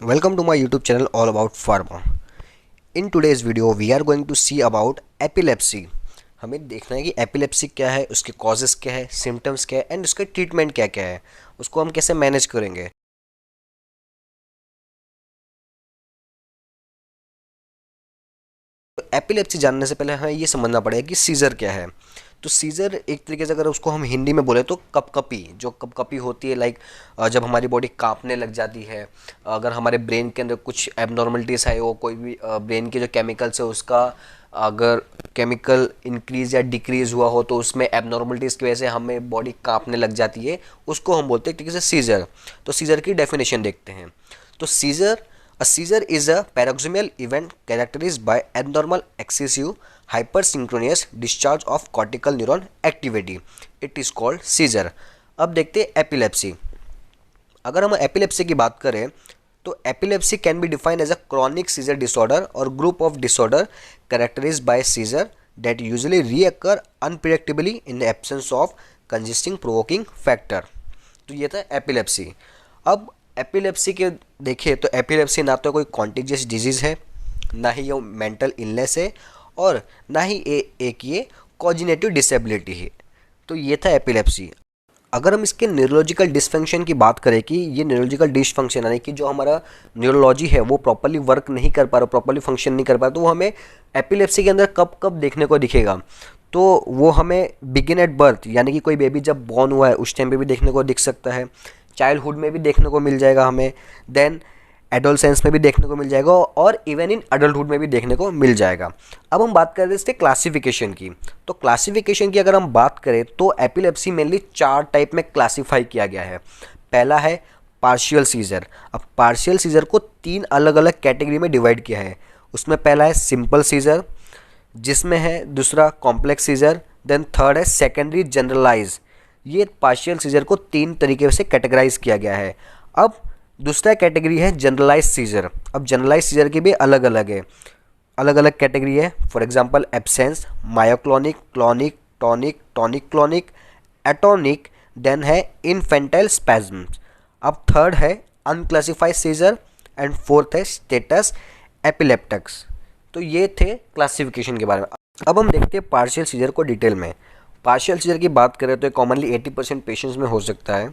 Welcome to my YouTube channel all about pharma. In today's video we are going to see about epilepsy. हमें देखना है कि epilepsy क्या है, उसके कॉजेस क्या है, सिम्टम्स क्या है एंड उसका ट्रीटमेंट क्या क्या है, उसको हम कैसे मैनेज करेंगे। तो एपिलेप्सी जानने से पहले हमें ये समझना पड़ेगा कि सीजर क्या है। तो सीजर एक तरीके से अगर उसको हम हिंदी में बोले तो कपकपी, जो कपकपी होती है लाइक जब हमारी बॉडी कांपने लग जाती है, अगर हमारे ब्रेन के अंदर कुछ एबनॉर्मलिटीज़ है, वो कोई भी ब्रेन के जो केमिकल्स है उसका अगर केमिकल इंक्रीज या डिक्रीज हुआ हो तो उसमें एबनॉर्मलिटीज़ की वजह से हमें बॉडी कांपने लग जाती है, उसको हम बोलते हैं एक तरीके से सीजर। तो सीजर की डेफिनेशन देखते हैं। तो scissor, a seizure is a paroxysmal event characterized by abnormal, excessive, hypersynchronous discharge of cortical neuron activity. It is called seizure. अब देखते हैं एपिलेप्सी। अगर हम एपिलेप्सी की बात करें तो epilepsy can be defined as a chronic seizure disorder और group of disorder characterized by seizure that usually reoccur unpredictably in the absence of consisting provoking factor. तो ये था एपिलेप्सी। अब एपिलेप्सी के देखें तो एपिलेप्सी ना तो कोई कॉन्टेजियस डिजीज़ है, ना ही ये मेंटल इलनेस है और ना ही एक ये कॉजिनेटिव डिसेबिलिटी है। तो ये था एपिलेप्सी। अगर हम इसके न्यूरोलॉजिकल डिसफंक्शन की बात करें कि ये न्यूरोलॉजिकल डिसफंक्शन यानी कि जो हमारा न्यूरोलॉजी है वो प्रॉपर्ली वर्क नहीं कर पा रहा, प्रॉपर्ली फंक्शन नहीं कर पा रहा, तो वो हमें एपिलेप्सी के अंदर कब कब देखने को दिखेगा। तो वो हमें बिगिन एट बर्थ यानी कि कोई बेबी जब बॉर्न हुआ है उस टाइम पे भी देखने को दिख सकता है, चाइल्डहुड में भी देखने को मिल जाएगा हमें, देन एडोलसेंस में भी देखने को मिल जाएगा और इवन इन अडल्टहुड में भी देखने को मिल जाएगा। अब हम बात करें इसके क्लासिफिकेशन की। तो क्लासिफिकेशन की अगर हम बात करें तो एपिलेप्सी मेनली 4 टाइप में क्लासीफाई किया गया है। पहला है पार्शियल सीजर। अब पार्शियल सीजर को 3 अलग अलग कैटेगरी में डिवाइड किया है। उसमें पहला है सिंपल सीजर, जिसमें है दूसरा कॉम्प्लेक्स सीजर, देन थर्ड है सेकेंडरी जनरलाइज। ये पार्शियल सीजर को 3 तरीके से कैटेगराइज किया गया है। अब दूसरा कैटेगरी है जनरलाइज सीजर। अब जनरलाइज सीजर की भी अलग अलग है, अलग अलग कैटेगरी है। For example absence, myoclonic, clonic, tonic, tonic clonic, atonic, then है इन्फेंटाइल स्पैज्म्स। अब थर्ड है अनक्लासिफाइड सीजर एंड फोर्थ है स्टेटस एपिलेप्टिक्स। तो ये थे क्लासिफिकेशन के बारे में। अब हम देखते हैं पार्शियल सीजर को डिटेल में। पार्शियल सीजर की बात करें तो कॉमनली 80% पेशेंट्स में हो सकता है।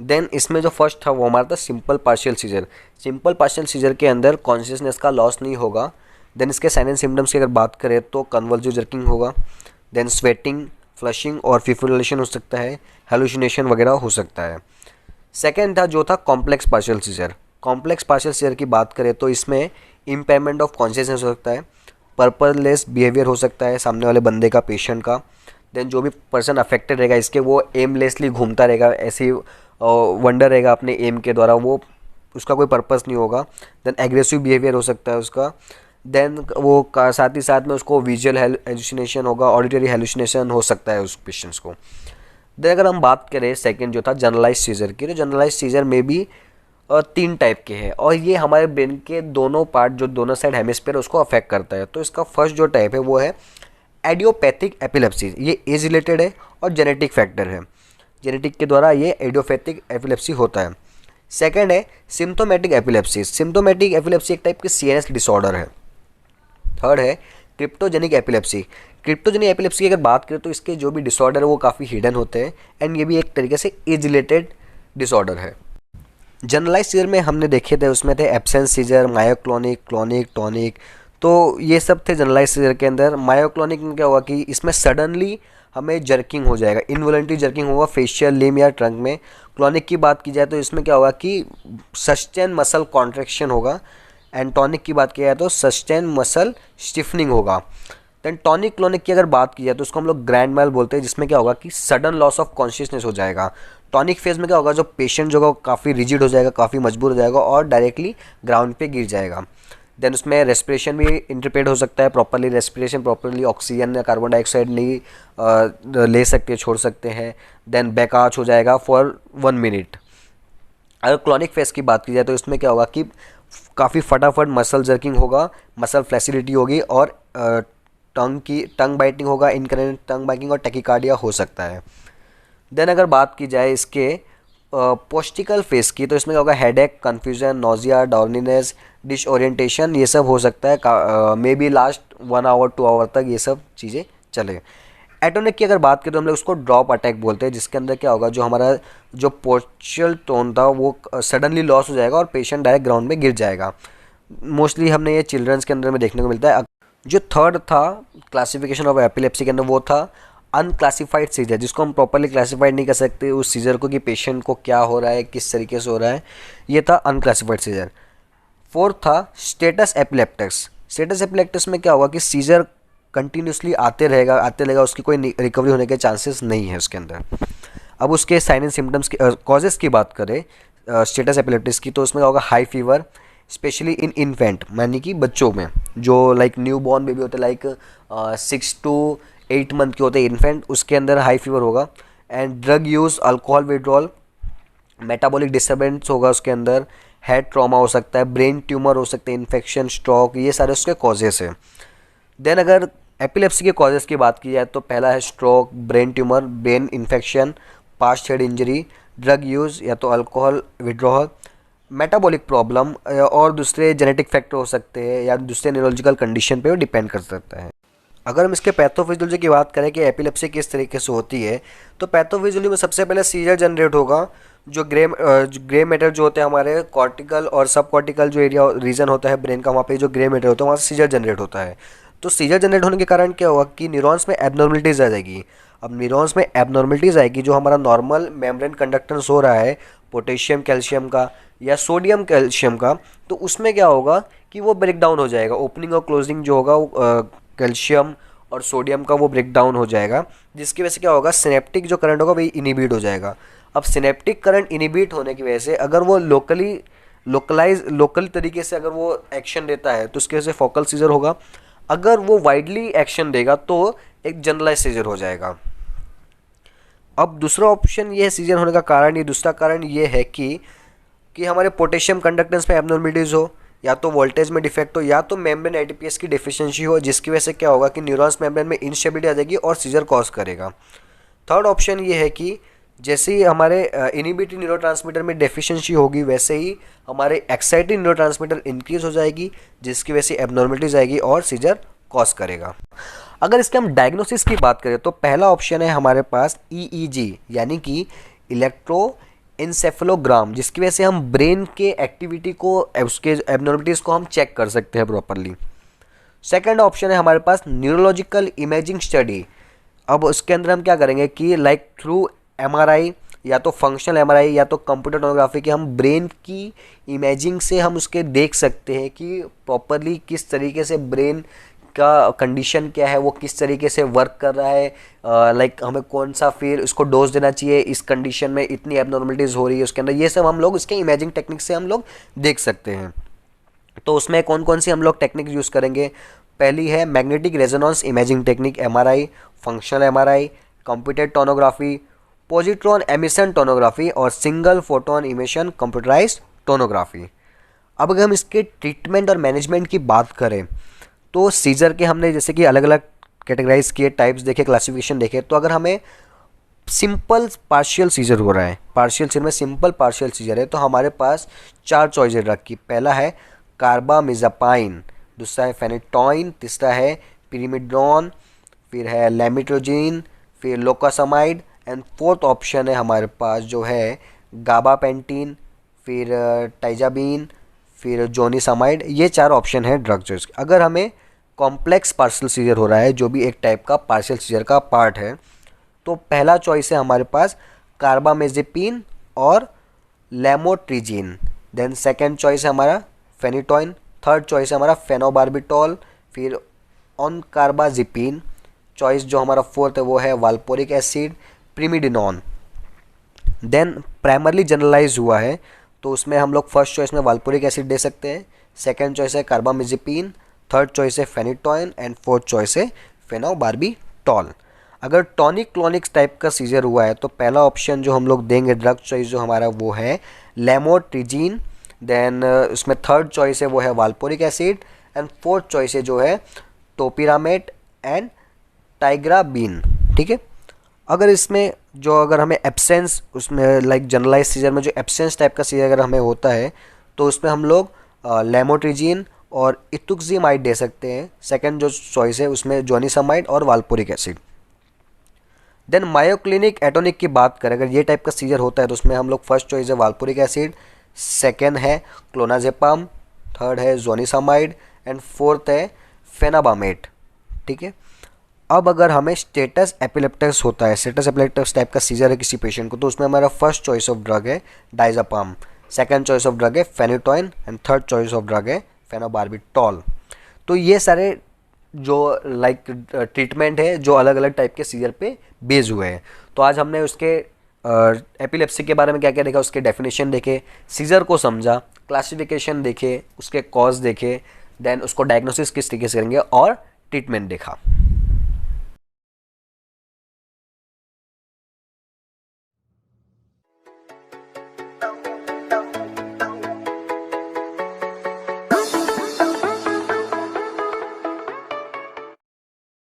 देन इसमें जो फर्स्ट था वो हमारा था simple partial seizure. Simple partial seizure के अंदर कॉन्शियसनेस का लॉस नहीं होगा। देन इसके साइन एंड सिम्टम्स की अगर बात करें तो कन्वल्सिव जर्किंग होगा, देन स्वेटिंग, फ्लशिंग और फिब्रिलेशन हो सकता है, हेलुसिनेशन वगैरह हो सकता है। सेकेंड था जो था complex partial seizure. Complex partial seizure की बात करें तो इसमें इम्पेयरमेंट ऑफ कॉन्शियसनेस हो सकता है, पर्पसलेस बिहेवियर हो सकता है सामने वाले बंदे का, पेशेंट का। देन जो भी पर्सन अफेक्टेड रहेगा इसके वो एमलेसली घूमता रहेगा, ऐसे वंडर रहेगा अपने एम के द्वारा, वो उसका कोई पर्पस नहीं होगा। देन एग्रेसिव बिहेवियर हो सकता है उसका। देन वो साथ ही साथ में उसको विजुअल हेलुसिनेशन होगा, ऑडिटरी हेलुसिनेशन हो सकता है उस पेशेंट्स को। देन अगर हम बात करें सेकंड जो था जनरलाइज सीजर की, तो जनरलाइज सीजर में भी 3 टाइप के हैं और ये हमारे ब्रेन के दोनों पार्ट जो दोनों साइड हेमिस्फीयर उसको अफेक्ट करता है। तो इसका फर्स्ट जो टाइप है वो है एडियोपैथिक एपिलेप्सी। ये एज रिलेटेड है और जेनेटिक फैक्टर है, जेनेटिक के द्वारा ये एडियोपैथिक एपिलेप्सी होता है। सेकंड है सिम्प्टोमेटिक एपिलेप्सी। सिम्प्टोमेटिक एपिलेप्सी एक टाइप की सीएनएस डिसऑर्डर है। थर्ड है क्रिप्टोजेनिक एपिलेप्सी। क्रिप्टोजेनिक एपिलेप्सी की अगर बात करें तो इसके जो भी डिसऑर्डर है वो काफ़ी हिडन होते हैं एंड ये भी एक तरीके से एज रिलेटेड डिसऑर्डर है। जनरलाइज सीजर में हमने देखे थे उसमें थे absence seizure, myoclonic, clonic, tonic. तो ये सब थे जनरलाइज सीजर के अंदर। मायोक्लोनिक में क्या हुआ कि इसमें सडनली हमें जर्किंग हो जाएगा, इनवॉलंटरी जर्किंग होगा फेशियल, लिम्ब या ट्रंक में। क्लोनिक की बात की जाए तो इसमें क्या होगा कि सस्टेन मसल कॉन्ट्रैक्शन होगा एंड टॉनिक की बात की जाए तो सस्टेन मसल स्टिफनिंग होगा। देन टॉनिक क्लोनिक की अगर बात की जाए तो उसको हम लोग ग्रैंड मैल बोलते हैं, जिसमें क्या होगा कि सडन लॉस ऑफ कॉन्शियसनेस हो जाएगा। टॉनिक फेज में क्या होगा, जो पेशेंट जो होगा काफ़ी रिजिड हो जाएगा, काफ़ी मजबूर हो जाएगा और डायरेक्टली ग्राउंड पे गिर जाएगा। देन उसमें रेस्पिरेशन भी इंटरप्रेट हो सकता है प्रॉपरली, रेस्पिरेशन प्रॉपरली ऑक्सीजन या कार्बन डाइऑक्साइड नहीं ले सकते, छोड़ सकते हैं। देन बैकआउट हो जाएगा फॉर 1 मिनट। अगर क्लॉनिक फेज की बात की जाए तो इसमें क्या होगा कि काफ़ी फटाफट मसल जर्किंग होगा, मसल फ्लैसिडिटी होगी और टंग बाइटिंग होगा, इनकरेंट टंग बाइटिंग और टैकीकार्डिया हो सकता है। देन अगर बात की जाए इसके पोस्टिकल फेस की, तो इसमें क्या होगा, headache, confusion, nausea, drowsiness, disorientation, ये सब हो सकता है। Maybe last 1 hour 2 hour तक ये सब चीज़ें चले। एटोनिक की अगर बात करें तो हम लोग उसको ड्रॉप अटैक बोलते हैं, जिसके अंदर क्या होगा, जो हमारा जो पोस्चरल टोन था वो सडनली लॉस हो जाएगा और पेशेंट डायरेक्ट ग्राउंड में गिर जाएगा। मोस्टली हमने ये चिल्ड्रंस के अंदर में देखने को मिलता है। जो थर्ड था क्लासिफिकेशन ऑफ एपिलेप्सी के अंदर, वो था अनक्लासिफाइड सीजर, जिसको हम प्रॉपरली क्लासिफाइड नहीं कर सकते उस सीजर को कि पेशेंट को क्या हो रहा है, किस तरीके से हो रहा है, ये था अनक्लासिफाइड सीजर। फोर्थ था स्टेटस एपिलेप्टिक्स। स्टेटस एपिलेप्टिक्स में क्या होगा कि सीजर कंटिन्यूसली आते रहेगा, उसकी कोई रिकवरी होने के चांसेस नहीं है उसके अंदर। अब उसके साइन एंड सिम्टम्स की कॉजेज़ की बात करें स्टेटस एपिलेप्टिक्स की, तो उसमें क्या होगा, high fever specially in infant, यानी कि बच्चों में जो लाइक न्यू बॉर्न बेबी होते हैं, लाइक 6 to 8 मंथ के होते हैं इन्फेंट, उसके अंदर हाई फीवर होगा। And drug use, alcohol withdrawal, metabolic disturbance होगा उसके अंदर, हेड ट्रॉमा हो सकता है, ब्रेन ट्यूमर हो सकते हैं, इन्फेक्शन, स्ट्रोक, ये सारे उसके कॉजेस हैं। देन अगर एपिलेप्सी के कॉजेज़ की बात की जाए तो पहला है stroke, brain tumour, brain infection, past head injury, drug use या तो अल्कोहल विड्रॉल, मेटाबॉलिक प्रॉब्लम और दूसरे जेनेटिक फैक्टर हो सकते हैं या दूसरे न्यूरोलॉजिकल कंडीशन पे वो डिपेंड कर सकता है। अगर हम इसके पैथोफिजियोलॉजी की बात करें कि एपिलेप्सी किस तरीके से होती है, तो पैथोफिजियोलॉजी में सबसे पहले सीजर जनरेट होगा। जो ग्रे मैटर जो होते हैं हमारे कॉर्टिकल और सब कॉर्टिकल जो एरिया रीजन होता है ब्रेन का, वहाँ पे जो ग्रे मैटर होता है वहाँ से सीजर जनरेट होता है। तो सीजर जनरेट होने के कारण क्या होगा कि न्यूरॉन्स में एबनॉर्मलिटीज़ आ जाएगी। अब न्यूरॉन्स में एबनॉर्मलिटीज़ आएगी, जो हमारा नॉर्मल मेम्ब्रेन कंडक्टेंस हो रहा है पोटेशियम कैल्शियम का या सोडियम कैल्शियम का, तो उसमें क्या होगा कि वो ब्रेक डाउन हो जाएगा। ओपनिंग और क्लोजिंग जो होगा वो कैल्शियम और सोडियम का वो ब्रेक डाउन हो जाएगा, जिसकी वजह से क्या होगा, सिनेप्टिक जो करंट होगा वही इनिबिट हो जाएगा। अब सिनेप्टिक करंट इनिबिट होने की वजह से अगर वो लोकल तरीके से अगर वो एक्शन देता है तो उसकी वजह से फोकल सीजर होगा। अगर वो वाइडली एक्शन देगा तो एक जनरलाइज सीजर हो जाएगा। अब दूसरा ऑप्शन ये है सीजर होने का कारण, ये दूसरा कारण ये है कि हमारे पोटेशियम कंडक्टेंस में एबनॉर्मलिटीज़ हो, या तो वोल्टेज में डिफेक्ट हो, या तो मेम्ब्रेन एटीपीएस की डिफिशिएंसी हो, जिसकी वजह से क्या होगा कि न्यूरॉन्स मेम्ब्रेन में इंस्टेबिलिटी आ जाएगी और सीजर कॉज करेगा। थर्ड ऑप्शन ये है कि जैसे ही हमारे इनिबिटरी न्यूरोट्रांसमीटर में डेफिशिएंसी होगी, वैसे ही हमारे एक्साइटिंग न्यूरोट्रांसमीटर इंक्रीज हो जाएगी, जिसकी वजह से एबनॉर्मलिटीज आएगी और सीजर कॉज करेगा। अगर इसके हम डायग्नोसिस की बात करें तो पहला ऑप्शन है हमारे पास ईईजी, यानी कि इलेक्ट्रो इंसेफेलोग्राम, जिसकी वजह से हम ब्रेन के एक्टिविटी को, उसके एबनॉर्मलिटीज़ को हम चेक कर सकते हैं प्रॉपरली। सेकंड ऑप्शन है हमारे पास न्यूरोलॉजिकल इमेजिंग स्टडी। अब उसके अंदर हम क्या करेंगे कि लाइक थ्रू एमआरआई या तो फंक्शनल एमआरआई या तो कंप्यूटर टोमोग्राफी की हम ब्रेन की इमेजिंग से हम उसके देख सकते हैं कि प्रॉपरली किस तरीके से ब्रेन का कंडीशन क्या है, वो किस तरीके से वर्क कर रहा है, लाइक हमें कौन सा फिर उसको डोज देना चाहिए, इस कंडीशन में इतनी एबनॉर्मलिटीज़ हो रही है उसके अंदर, ये सब हम लोग उसके इमेजिंग टेक्निक से हम लोग देख सकते हैं। तो उसमें कौन कौन सी हम लोग टेक्निक यूज़ करेंगे, पहली है magnetic resonance imaging technique MRI, functional MRI, computed tomography, positron emission tomography और single photon emission computerized tomography. अब अगर हम इसके ट्रीटमेंट और मैनेजमेंट की बात करें तो सीजर के हमने जैसे कि अलग अलग कैटेगराइज किए, टाइप्स देखे, क्लासिफिकेशन देखे। तो अगर हमें सिंपल पार्शियल सीजर हो रहा है, पार्शियल सीजर में सिंपल पार्शियल सीजर है, तो हमारे पास 4 चॉइसेस रखी। पहला है कार्बामिजापाइन, दूसरा है फेनिटॉइन, तीसरा है पिरिमिडोन, फिर है लेमिट्रोजीन, फिर लोकासामाइड एंड फोर्थ ऑप्शन है हमारे पास जो है गाबापेंटीन, फिर टाइजाबीन, फिर जोनिसामाइड। ये 4 ऑप्शन है ड्रग चॉइस। अगर हमें कॉम्प्लेक्स पार्शियल सीजर हो रहा है, जो भी एक टाइप का पार्शियल सीजर का पार्ट है, तो पहला चॉइस है हमारे पास कार्बामेजेपिन और लेमोट्रिजीन। देन सेकंड चॉइस है हमारा फेनिटॉइन, थर्ड चॉइस है हमारा फेनोबार्बिटॉल, फिर ऑन कार्बाजिपिन। चॉइस जो हमारा फोर्थ है वो है वाल्पोरिक एसिड, प्रिमिडिनॉन। देन प्राइमरली जनरलाइज हुआ है तो उसमें हम लोग फर्स्ट चॉइस में वाल्पोरिक एसिड दे सकते हैं, सेकंड चॉइस है कार्बामिजिपिन, थर्ड चॉइस है फेनिटॉइन एंड फोर्थ चॉइस है फेनोबार्बिटॉल। अगर टॉनिक क्लोनिक टाइप का सीजर हुआ है तो पहला ऑप्शन जो हम लोग देंगे ड्रग चॉइस जो हमारा वो है लेमोट्रिजीन। देन उसमें थर्ड चॉइस है वो है वाल्पोरिक एसिड एंड फोर्थ चॉइस है जो है टोपिरामेट एंड टाइग्राबीन। ठीक है। अगर इसमें जो अगर हमें एब्सेंस उसमें लाइक जनरलाइज सीजर में जो एब्सेंस टाइप का सीजर अगर हमें होता है तो उसमें हम लोग लेमोट्रिजीन और इतुक्सीमाइड दे सकते हैं। सेकंड जो चॉइस है उसमें जोनिसामाइड और वाल्पोरिक एसिड। देन मायोक्लिनिक एटोनिक की बात करें, अगर ये टाइप का सीजर होता है तो उसमें हम लोग फर्स्ट चॉइस है वाल्पोरिक एसिड, सेकेंड है क्लोनाजेपाम, थर्ड है जोनिसामाइड एंड फोर्थ है फेनाबामेट। ठीक है। अब अगर हमें स्टेटस एपिलेप्टस होता है, स्टेटस एपिलेप्टस टाइप का सीजर है किसी पेशेंट को, तो उसमें हमारा फर्स्ट चॉइस ऑफ ड्रग है diazepam, second choice of drug है phenytoin and third choice of drug है फेनोबार्बिटॉल। तो ये सारे जो लाइक ट्रीटमेंट है जो अलग अलग टाइप के सीजर पे बेस हुए हैं। तो आज हमने उसके एपिलेप्सी के बारे में क्या क्या देखा, उसके डेफिनेशन देखे, सीजर को समझा, क्लासिफिकेशन देखे, उसके कॉज देखे, देन उसको डायग्नोसिस किस तरीके से करेंगे और ट्रीटमेंट देखा।